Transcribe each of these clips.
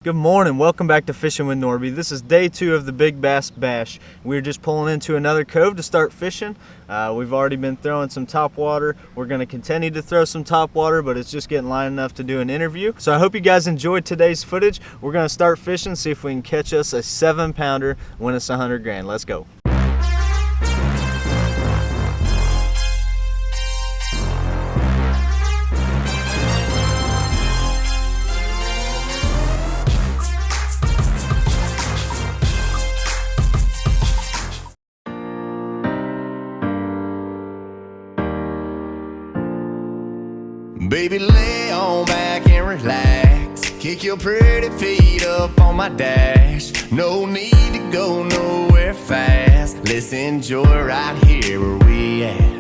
Good morning, welcome back to Fishing with Nordbye. This is day 2 of the Big Bass Bash. We're just pulling into another cove to start fishing. We've already been throwing some top water. We're going to continue to throw some top water, but it's just getting light enough to do an interview. So I hope you guys enjoyed today's footage. We're going to start fishing, see if we can catch us a 7-pounder, win us 100 grand. Let's go. Baby, lay on back and relax. Kick your pretty feet up on my dash. No need to go nowhere fast. Let's enjoy right here where we at.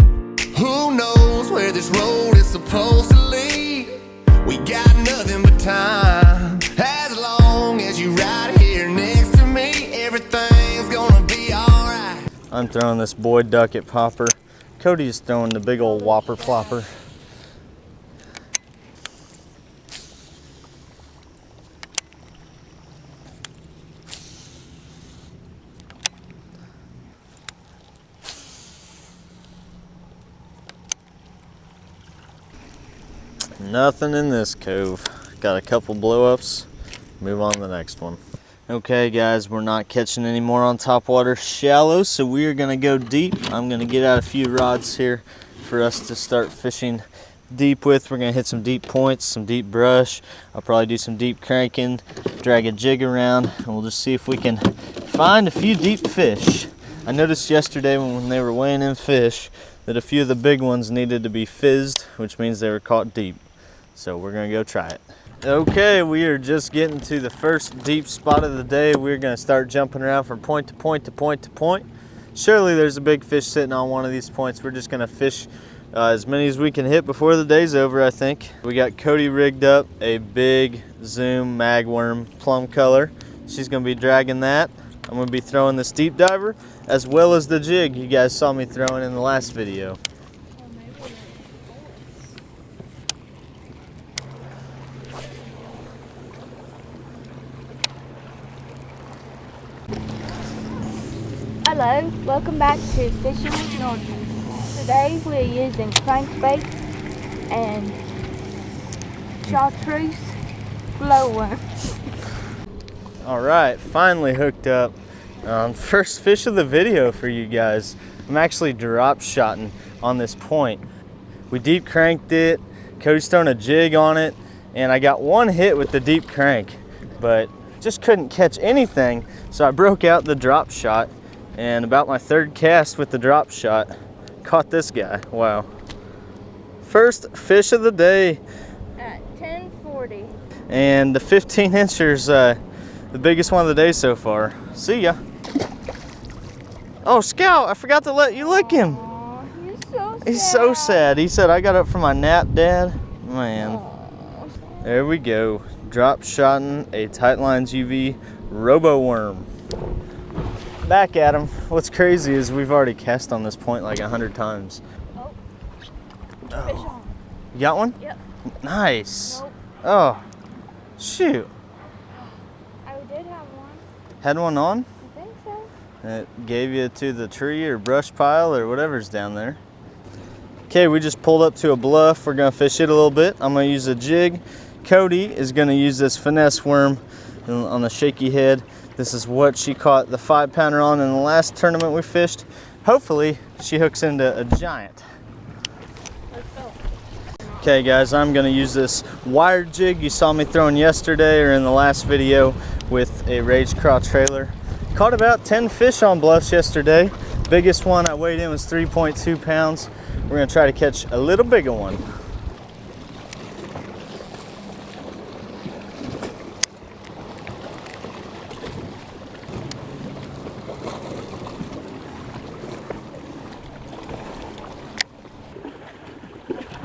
Who knows where this road is supposed to lead? We got nothing but time. As long as you right here next to me, everything's gonna be alright. I'm throwing this Boyd Ducket popper. Cody's throwing the big old whopper flopper. Nothing in this cove. Got a couple blow-ups. Move on to the next one. Okay guys, we're not catching any more on topwater shallow, so we are gonna go deep. I'm gonna get out a few rods here for us to start fishing deep with. We're gonna hit some deep points, some deep brush. I'll probably do some deep cranking, drag a jig around, and we'll just see if we can find a few deep fish. I noticed yesterday when they were weighing in fish that a few of the big ones needed to be fizzed, which means they were caught deep. So we're gonna go try it. Okay, we are just getting to the first deep spot of the day. We're gonna start jumping around from point to point to point to point. Surely there's a big fish sitting on one of these points. We're just gonna fish as many as we can hit before the day's over, I think. We got Cody rigged up a big Zoom magworm plum color. She's gonna be dragging that. I'm gonna be throwing this deep diver as well as the jig you guys saw me throwing in the last video. Hello, welcome back to Fishing with Nordbye. Today we're using crankbait and chartreuse glowworm. Alright, finally hooked up. First fish of the video for you guys. I'm actually drop shotting on this point. We deep cranked it, Cody's throwing a jig on it, and I got one hit with the deep crank, but just couldn't catch anything, so I broke out the drop shot. And about my third cast with the drop shot, caught this guy. Wow. First fish of the day. At 10:40. And the 15 inchers, the biggest one of the day so far. See ya. Oh, Scout, I forgot to let you lick him. Aww, he's so sad. He's so sad. He said, I got up from my nap, Dad. Man. Aww. There we go. Drop shotting a Tight Lines UV Robo Worm. Back at him. What's crazy is we've already cast on this point like 100 times. Oh. Fish Oh. on. You got one? Yep. Nice. Nope. Oh, shoot. I did have one. Had one on? I think so. It gave you to the tree or brush pile or whatever's down there. Okay, we just pulled up to a bluff. We're gonna fish it a little bit. I'm gonna use a jig. Cody is gonna use this finesse worm on the shaky head. This is what she caught the 5-pounder on in the last tournament we fished. Hopefully she hooks into a giant. Let's go. Okay guys, I'm gonna use this wired jig you saw me throwing yesterday or in the last video with a Rage Craw trailer. Caught about 10 fish on bluffs yesterday. Biggest one I weighed in was 3.2 pounds. We're gonna try to catch a little bigger one.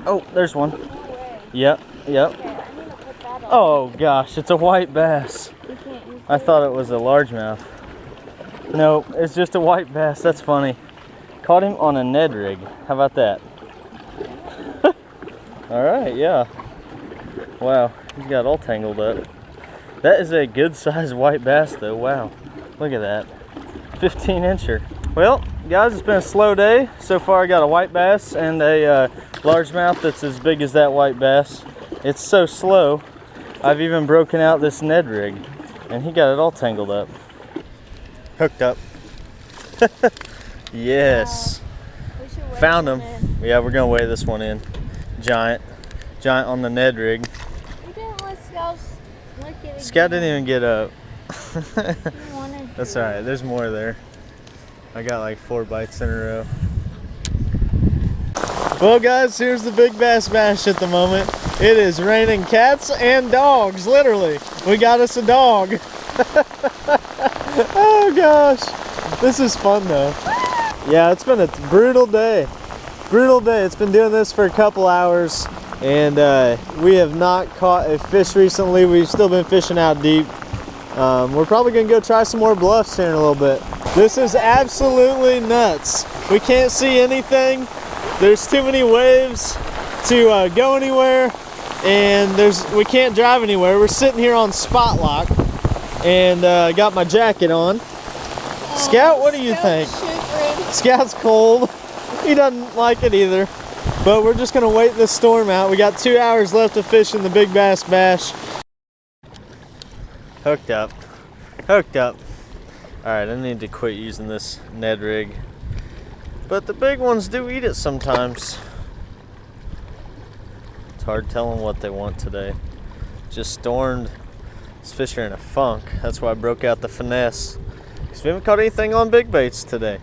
Oh, there's one. No way. Yep. Okay, I need to put that on. Oh gosh, it's a white bass. We can't use I thought it was a largemouth. Nope, it's just a white bass. That's funny. Caught him on a Ned rig. How about that? All right, yeah. Wow, he's got all tangled up. That is a good sized white bass though. Wow, look at that, 15-incher. Well guys, it's been a slow day so far. I got a white bass and a largemouth that's as big as that white bass. It's so slow, I've even broken out this Ned rig and he got it all tangled up. Hooked up. Yes. Found him. Yeah, we're gonna weigh this one in. Giant on the Ned rig. You didn't let Scout lick it. Scout didn't even get up. That's all right. There's more there. I got like 4 bites in a row. Well, guys, here's the big bass bash at the moment. It is raining cats and dogs. Literally, we got us a dog. Oh gosh, this is fun though. Yeah, it's been a brutal day. Brutal day. It's been doing this for a couple hours and we have not caught a fish recently. We've still been fishing out deep. We're probably gonna go try some more bluffs here in a little bit. This is absolutely nuts. We can't see anything. There's too many waves to go anywhere, and we can't drive anywhere. We're sitting here on spot lock and got my jacket on. Scout, what do you think? Scout's cold. He doesn't like it either. But we're just gonna wait this storm out. We got 2 hours left of fishing the big bass bash. Hooked up. Hooked up. Alright, I need to quit using this Ned rig. But the big ones do eat it sometimes. It's hard telling what they want today. Just stormed. This fish are in a funk. That's why I broke out the finesse. Because we haven't caught anything on big baits today.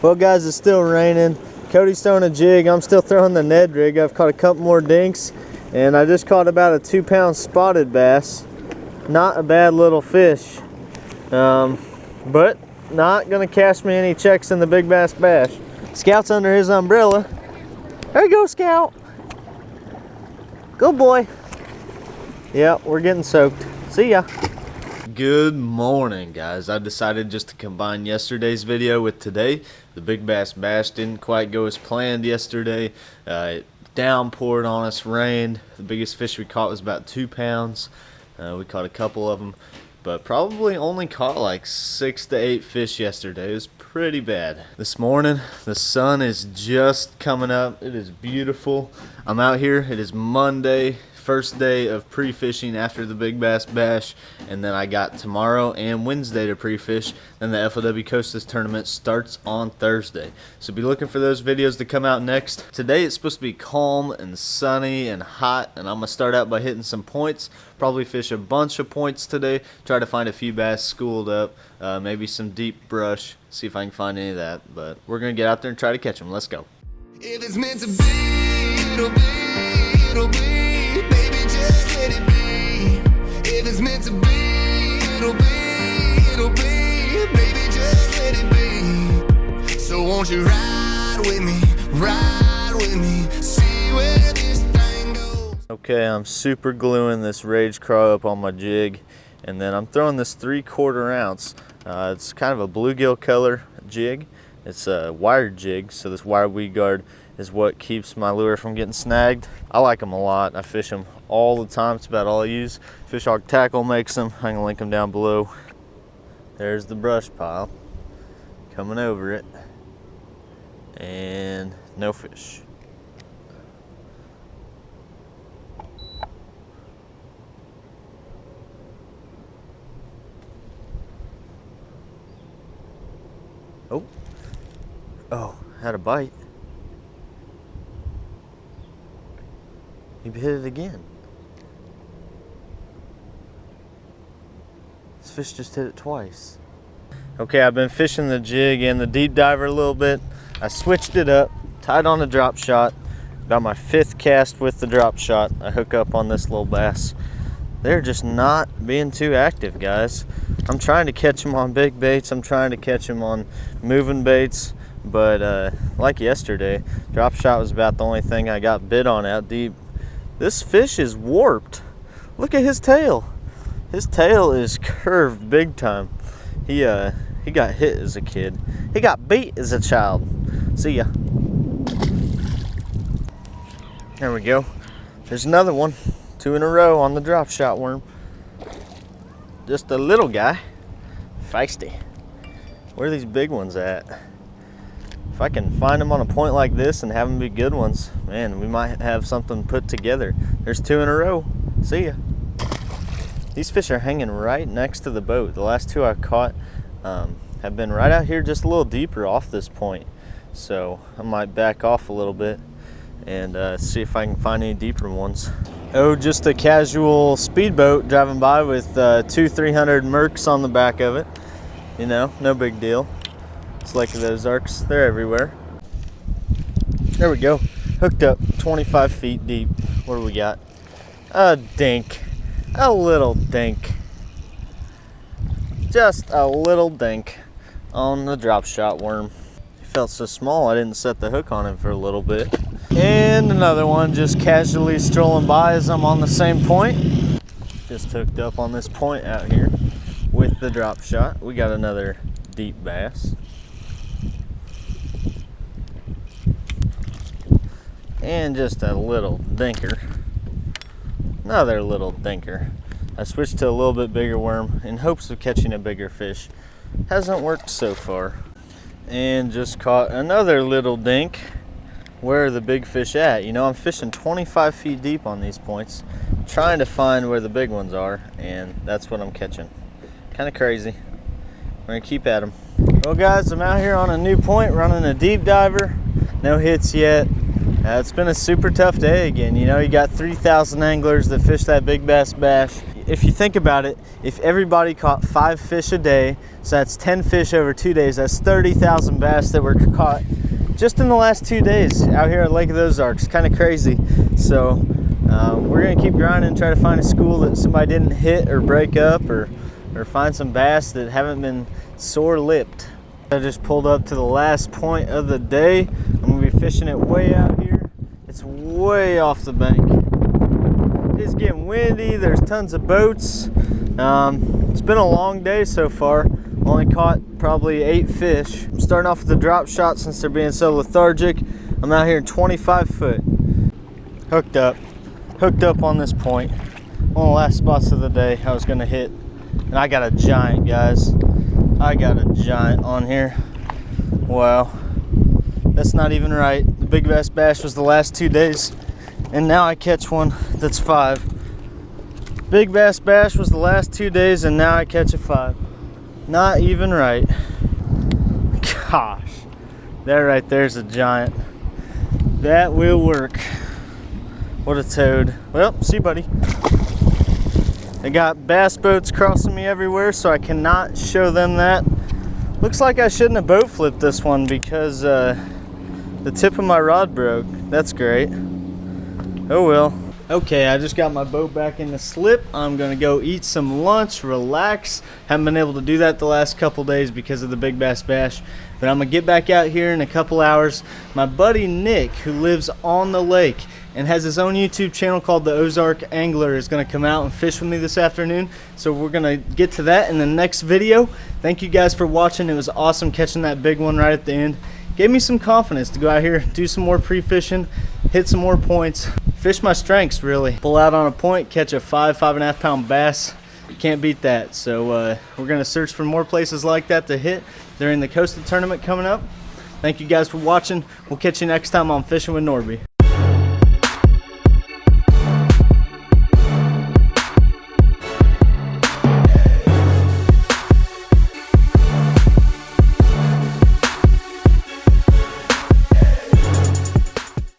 Well guys, it's still raining. Cody's throwing a jig. I'm still throwing the Ned rig. I've caught a couple more dinks. And I just caught about a 2-pound spotted bass. Not a bad little fish. But not gonna cash me any checks in the big bass bash. Scout's under his umbrella. There you go, Scout. Good boy. Yeah, we're getting soaked. See ya. Good morning, guys. I decided just to combine yesterday's video with today. The big bass bash didn't quite go as planned yesterday. It downpoured on us, rained. The biggest fish we caught was about 2 pounds. We caught a couple of them, but probably only caught like 6 to 8 fish yesterday. It was pretty bad. This morning, the sun is just coming up. It is beautiful. I'm out here. It is Monday, first day of pre-fishing after the big bass bash, and then I got tomorrow and Wednesday to pre-fish. Then the FLW Costas tournament starts on Thursday, so be looking for those videos to come out next. Today it's supposed to be calm and sunny and hot, and I'm gonna start out by hitting some points. Probably fish a bunch of points today, try to find a few bass schooled up, maybe some deep brush, see if I can find any of that. But we're gonna get out there and try to catch them. Let's go. If it's meant to be, it'll be, it'll be. Baby, just let it be. If it's meant to be, it'll be, it'll be. Baby, just let it be. So won't you ride with me, see where this thing goes. Okay, I'm super gluing this Rage Craw up on my jig, and then I'm throwing this 3/4 ounce. It's kind of a bluegill color jig. It's a wired jig, so this wire weed guard is what keeps my lure from getting snagged. I like them a lot. I fish them all the time. It's about all I use. Fish Hawk Tackle makes them. I can link them down below. There's the brush pile. Coming over it. And no fish. Oh, had a bite. He hit it again. This fish just hit it twice. Okay, I've been fishing the jig and the deep diver a little bit. I switched it up, tied on the drop shot. Got my 5th cast with the drop shot. I hook up on this little bass. They're just not being too active, guys. I'm trying to catch them on big baits. I'm trying to catch them on moving baits. But like yesterday, drop shot was about the only thing I got bit on out deep. This fish is warped. Look at his tail. His tail is curved big time. He got hit as a kid. He got beat as a child. See ya. There we go. There's another one. 2 in a row on the drop shot worm. just a little guy. Feisty. Where are these big ones at? If I can find them on a point like this and have them be good ones, man, we might have something put together. There's 2 in a row. See ya. These fish are hanging right next to the boat. The last 2 I caught have been right out here, just a little deeper off this point. So I might back off a little bit and see if I can find any deeper ones. Oh, just a casual speedboat driving by with 2 300 Mercs on the back of it. You know, no big deal. It's Lake of the Ozarks, they're everywhere. There we go, hooked up 25 feet deep. What do we got? A dink, a little dink. Just a little dink on the drop shot worm. He felt so small I didn't set the hook on him for a little bit. And another one just casually strolling by as I'm on the same point. Just hooked up on this point out here with the drop shot. We got another deep bass. And just a little dinker. Another little dinker. I switched to a little bit bigger worm in hopes of catching a bigger fish. Hasn't worked so far. And just caught another little dink. Where are the big fish at? You know, I'm fishing 25 feet deep on these points, trying to find where the big ones are, and that's what I'm catching. Kind of crazy. We're gonna keep at them. Well guys, I'm out here on a new point running a deep diver. No hits yet. It's been a super tough day again. You know, you got 3,000 anglers that fish that big bass bash. If you think about it, if everybody caught 5 fish a day, so that's 10 fish over 2 days, that's 30,000 bass that were caught just in the last 2 days out here at Lake of the Ozarks. Kind of crazy. So we're gonna keep grinding and try to find a school that somebody didn't hit or break up, or find some bass that haven't been sore lipped. I just pulled up to the last point of the day. I'm gonna be fishing it way out here. It's way off the bank. It's getting windy, there's tons of boats. It's been a long day so far. Only caught probably 8 fish. I'm starting off with the drop shot since they're being so lethargic. I'm out here in 25 foot. Hooked up on this point. One of the last spots of the day I was gonna hit. And I got a giant, guys. I got a giant on here. Wow, that's not even right. The big bass bash was the last 2 days, and now I catch one that's 5. Big bass bash was the last 2 days, and now I catch a 5. Not even right. Gosh, that right there's a giant. That will work. What a toad. Well, see you, buddy. I got bass boats crossing me everywhere, so I cannot show them that. Looks like I shouldn't have boat flipped this one because the tip of my rod broke. That's great. Oh well. Okay, I just got my boat back in the slip. I'm gonna go eat some lunch, relax. Haven't been able to do that the last couple days because of the big bass bash, but I'm gonna get back out here in a couple hours. My buddy Nick, who lives on the lake and has his own YouTube channel called The Ozark Angler, is gonna come out and fish with me this afternoon. So we're gonna get to that in the next video. Thank you guys for watching. It was awesome catching that big one right at the end. Gave me some confidence to go out here, do some more pre-fishing, hit some more points, fish my strengths really. Pull out on a point, catch a 5.5 pound bass. Can't beat that. So we're gonna search for more places like that to hit during the Coastal Tournament coming up. Thank you guys for watching. We'll catch you next time on Fishing with Nordbye.